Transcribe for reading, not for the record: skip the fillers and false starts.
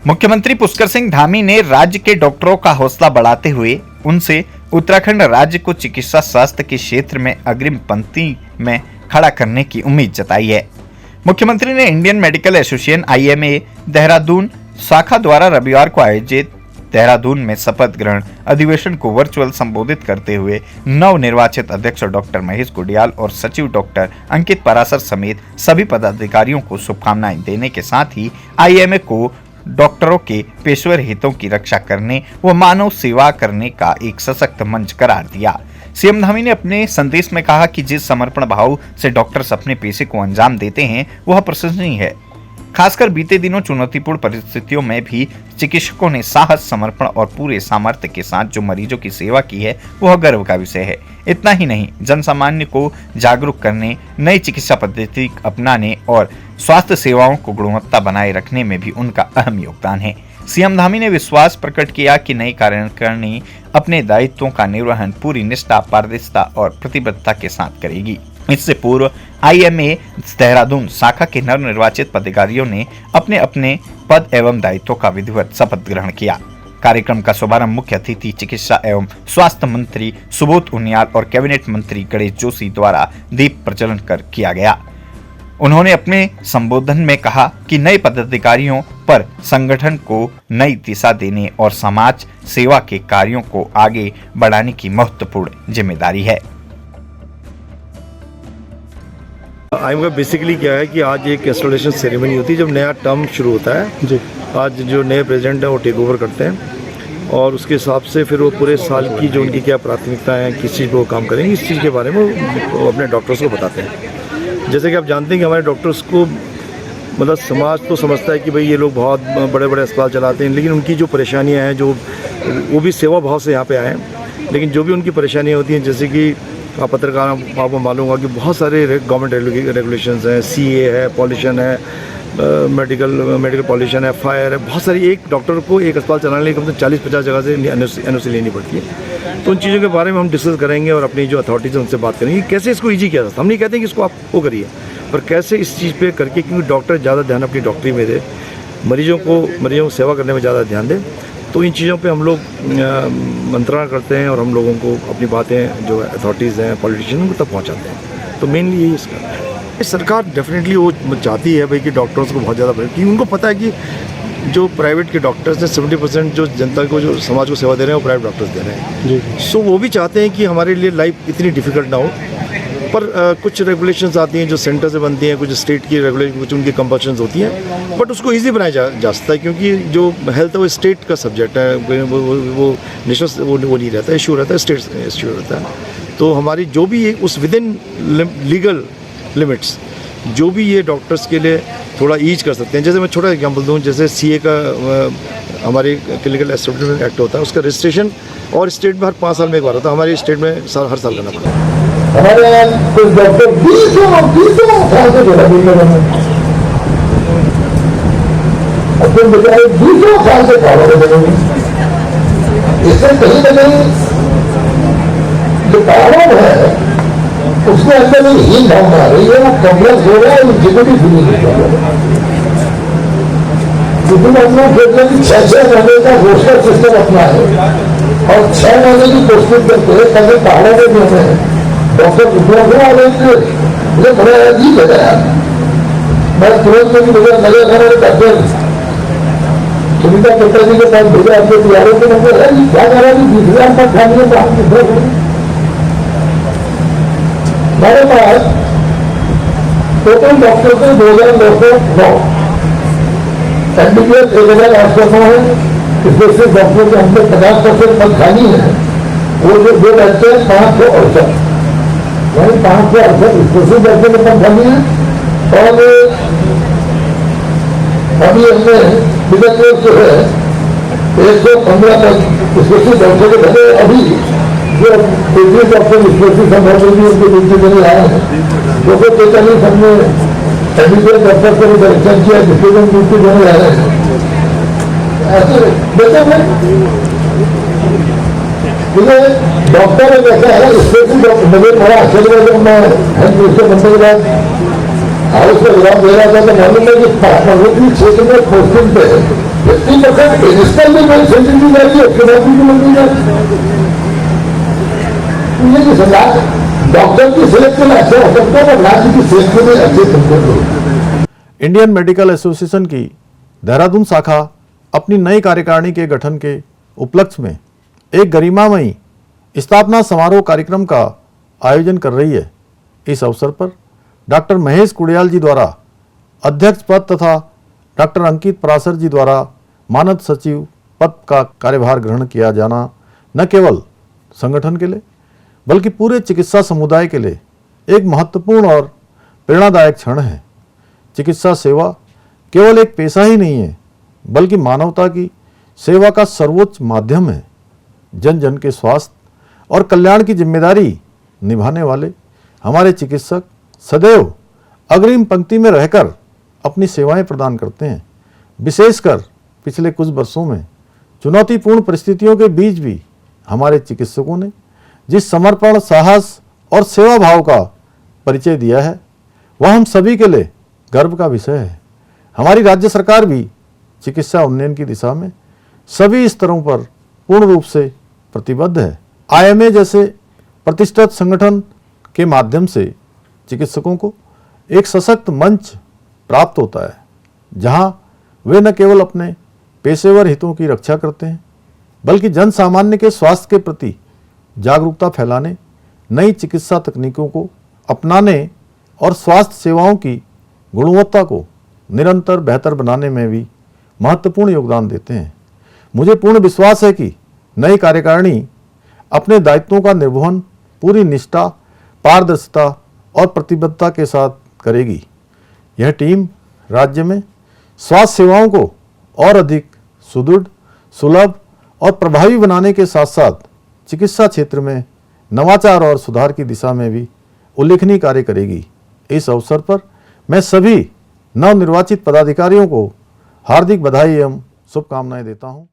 मुख्यमंत्री पुष्कर सिंह धामी ने राज्य के डॉक्टरों का हौसला बढ़ाते हुए उनसे उत्तराखंड राज्य को चिकित्सा स्वास्थ्य के क्षेत्र में अग्रिम पंक्ति में खड़ा करने की उम्मीद जताई है। मुख्यमंत्री ने Indian medical association IMA Dehradun शाखा द्वारा रविवार को आयोजित देहरादून में शपथ ग्रहण अधिवेशन को वर्चुअल संबोधित करते हुए नवनिर्वाचित अध्यक्ष डॉक्टर महेश गुडियाल और सचिव डॉक्टर अंकित पराशर समेत सभी पदाधिकारियों को शुभकामनाएं देने के साथ ही IMA को डॉक्टरों के पेशेवर हितों की रक्षा करने व मानव सेवा करने का एक सशक्त मंच करार दिया। सीएम धामी ने अपने संदेश में कहा कि जिस समर्पण भाव से डॉक्टर्स अपने पेशे को अंजाम देते हैं वह प्रशंसनीय है। खासकर बीते दिनों चुनौतीपूर्ण परिस्थितियों में भी चिकित्सकों ने साहस, समर्पण और पूरे सामर्थ्य के साथ जो मरीजों की सेवा की है वह गर्व का विषय है। इतना ही नहीं, जनसामान्य को जागरूक करने, नई चिकित्सा पद्धति अपनाने और स्वास्थ्य सेवाओं को गुणवत्ता बनाए रखने में भी उनका अहम योगदान है। सीएम धामी ने विश्वास प्रकट किया कि नई कार्यकारिणी अपने दायित्वों का निर्वहन पूरी निष्ठा, पारदर्शिता और प्रतिबद्धता के साथ करेगी। इससे पूर्व IMA देहरादून शाखा के नवनिर्वाचित पदाधिकारियों ने अपने अपने पद एवं दायित्वों का विधिवत शपथ ग्रहण किया। कार्यक्रम का शुभारंभ मुख्य अतिथि चिकित्सा एवं स्वास्थ्य मंत्री सुबोध उनियाल और कैबिनेट मंत्री गणेश जोशी द्वारा दीप प्रज्वलन कर किया गया। उन्होंने अपने संबोधन में कहा कि नए पदाधिकारियों पर संगठन को नई दिशा देने और समाज सेवा के कार्यों को आगे बढ़ाने की महत्वपूर्ण जिम्मेदारी है। IMA का बेसिकली क्या है कि आज एक इंस्टॉलेशन सेरेमनी होती है जब नया टर्म शुरू होता है जी। आज जो नए प्रेसिडेंट है वो टेक ओवर करते हैं और उसके हिसाब से फिर वो पूरे साल की जो उनकी क्या प्राथमिकताएं हैं, किस चीज़ पर वो काम करेंगे, इस चीज़ के बारे में वो अपने डॉक्टर्स को बताते हैं। जैसे कि आप जानते हैं कि हमारे डॉक्टर्स को मतलब समाज तो समझता है कि भाई ये लोग बहुत बड़े बड़े अस्पताल चलाते हैं, लेकिन उनकी जो परेशानियाँ हैं, जो वो भी सेवा भाव से यहाँ पे आए हैं, लेकिन जो भी उनकी परेशानियाँ होती हैं, जैसे कि आप पत्रकार आपको मालूम होगा कि बहुत सारे गवर्नमेंट रेगुलेशंस हैं, CA है, पॉल्यूशन है, मेडिकल पॉल्यूशन है, फायर है, बहुत सारी। एक डॉक्टर को एक अस्पताल चलाने के लिए कम से 40-50 जगह से NOC लेनी पड़ती है। तो उन चीज़ों के बारे में हम डिस्कस करेंगे और अपनी जो अथॉरिटीज़ हैं उनसे बात करेंगे कैसे इसको ईजी किया जाता है। हम नहीं कहते कि इसको आप वो करिए, पर कैसे इस चीज़ पे करके, क्योंकि डॉक्टर ज़्यादा ध्यान अपनी डॉक्टरी में दे, मरीजों को सेवा करने में ज़्यादा ध्यान दे। तो इन चीज़ों पे हम लोग मंत्रणा करते हैं और हम लोगों को अपनी बातें जो अथॉरिटीज़ हैं, पॉलिटिशियन, उनको तक पहुंचाते हैं। तो मेनली यही इसका सरकार डेफिनेटली वो चाहती है भाई कि डॉक्टर्स को बहुत ज़्यादा, क्योंकि उनको पता है कि जो प्राइवेट के डॉक्टर्स हैं 70% जो जनता को, जो समाज को सेवा दे रहे हैं वो प्राइवेट डॉक्टर्स दे रहे हैं जी। सो वो भी चाहते हैं कि हमारे लिए लाइफ इतनी डिफ़िकल्ट ना हो, पर कुछ रेगुलेशंस आती हैं जो सेंटर से बनती हैं, कुछ स्टेट की रेगुलेशन, कुछ उनकी कंपल्शंस होती हैं, बट उसको इजी बनाया जा सकता है, क्योंकि जो हेल्थ है वो स्टेट का सब्जेक्ट है, वो नेशनल वो नहीं रहता, इशू रहता है, स्टेट इशू रहता है। तो हमारी जो भी उस विद इन लीगल लिमिट्स जो भी ये डॉक्टर्स के लिए थोड़ा ईज कर सकते हैं। जैसे मैं छोटा एग्जांपल दूं, जैसे CA का हमारे क्लिनिकल एस्टेब्लिशमेंट एक्ट होता है, उसका रजिस्ट्रेशन और स्टेट में हर 5 साल में एक बार होता है, हमारे स्टेट में हर साल करना पड़ता है। हमारे यहाँ कुछ डॉक्टर 20 साल से जुड़ा अब तो बेचारे 20 साल से फॉलो करेंगे। इससे कहीं ना कहीं जो कानून है उसके अंदर एक हीन भावना आ रही है, वो कॉम्प्लेक्स हो रहा है, इग्जीक्यूटिव फीलिंग हो रहा है। क्योंकि अपना देखते कि 6 महीने का रोस्टर सिस्टम अपना है और 6 महीने की कोशिश करके कभी पहाड़ों में जो है डॉक्टर उपलब्ध आ रहे थे, मुझे बड़ा अजीब लगा यार। मैं तुरंत में मुझे नजर कर रहे डॉक्टर सुनीता कट्टा जी के पास भेजा, आपके तैयारों के नंबर है क्या कह रहा है कि 20,000 तक खाने का हम कितना हमारे पास टोटल डॉक्टर से 2,909, MBBS 1,809 है, स्पेशलिस्ट डॉक्टर के हमने 50% पद खाली है, वो जो 2 बैठते हैं 568, यानी 568 स्पेशलिस्ट डॉक्टर के पद खाली है। और अभी हमने विगत वर्ष जो है 115 पद स्पेशलिस्ट डॉक्टर के भले अभी जो डॉक्टर स्पेशलिस्ट संभालेंगे उनके ड्यूटी में आए हैं, जो को 43 हमने MBBS डॉक्टर से भी परीक्षण किया, जिसके लिए ड्यूटी देने आ रहे हैं। ऐसे देखो मुझे डॉक्टर एक ऐसा है स्पेशलिस्ट डॉक्टर, मुझे बड़ा आश्चर्य है जब मैं हेल्थ मिनिस्टर बनने के बाद हाउस में जवाब दे रहा था तो मालूम है कि पर्वतीय क्षेत्र में पोस्टिंग पे 50% पेरिस्टल में कोई सेंटर दी जा रही है, उसके बाद भी मिल जा रही है। ये सरकार डॉक्टर की सेहत के लिए अच्छा हो सकता है, राज्य की सेहत के लिए अच्छे सकते। इंडियन मेडिकल एसोसिएशन की देहरादून शाखा अपनी नई कार्यकारिणी के गठन के उपलक्ष्य में एक गरिमामयी स्थापना समारोह कार्यक्रम का आयोजन कर रही है। इस अवसर पर डॉक्टर महेश कुड़ियाल जी द्वारा अध्यक्ष पद तथा डॉक्टर अंकित पराशर जी द्वारा मानद सचिव पद का कार्यभार ग्रहण किया जाना न केवल संगठन के लिए बल्कि पूरे चिकित्सा समुदाय के लिए एक महत्वपूर्ण और प्रेरणादायक क्षण है। चिकित्सा सेवा केवल एक पेशा ही नहीं है बल्कि मानवता की सेवा का सर्वोच्च माध्यम है। जन जन के स्वास्थ्य और कल्याण की जिम्मेदारी निभाने वाले हमारे चिकित्सक सदैव अग्रिम पंक्ति में रहकर अपनी सेवाएं प्रदान करते हैं। विशेषकर पिछले कुछ वर्षों में चुनौतीपूर्ण परिस्थितियों के बीच भी हमारे चिकित्सकों ने जिस समर्पण, साहस और सेवा भाव का परिचय दिया है वह हम सभी के लिए गर्व का विषय है। हमारी राज्य सरकार भी चिकित्सा उन्नयन की दिशा में सभी स्तरों पर पूर्ण रूप से प्रतिबद्ध है। IMA जैसे प्रतिष्ठित संगठन के माध्यम से चिकित्सकों को एक सशक्त मंच प्राप्त होता है जहां वे न केवल अपने पेशेवर हितों की रक्षा करते हैं बल्कि जन सामान्य के स्वास्थ्य के प्रति जागरूकता फैलाने, नई चिकित्सा तकनीकों को अपनाने और स्वास्थ्य सेवाओं की गुणवत्ता को निरंतर बेहतर बनाने में भी महत्वपूर्ण योगदान देते हैं। मुझे पूर्ण विश्वास है कि नई कार्यकारिणी अपने दायित्वों का निर्वहन पूरी निष्ठा, पारदर्शिता और प्रतिबद्धता के साथ करेगी। यह टीम राज्य में स्वास्थ्य सेवाओं को और अधिक सुदृढ़, सुलभ और प्रभावी बनाने के साथ साथ चिकित्सा क्षेत्र में नवाचार और सुधार की दिशा में भी उल्लेखनीय कार्य करेगी। इस अवसर पर मैं सभी नवनिर्वाचित पदाधिकारियों को हार्दिक बधाई एवं शुभकामनाएं देता हूं।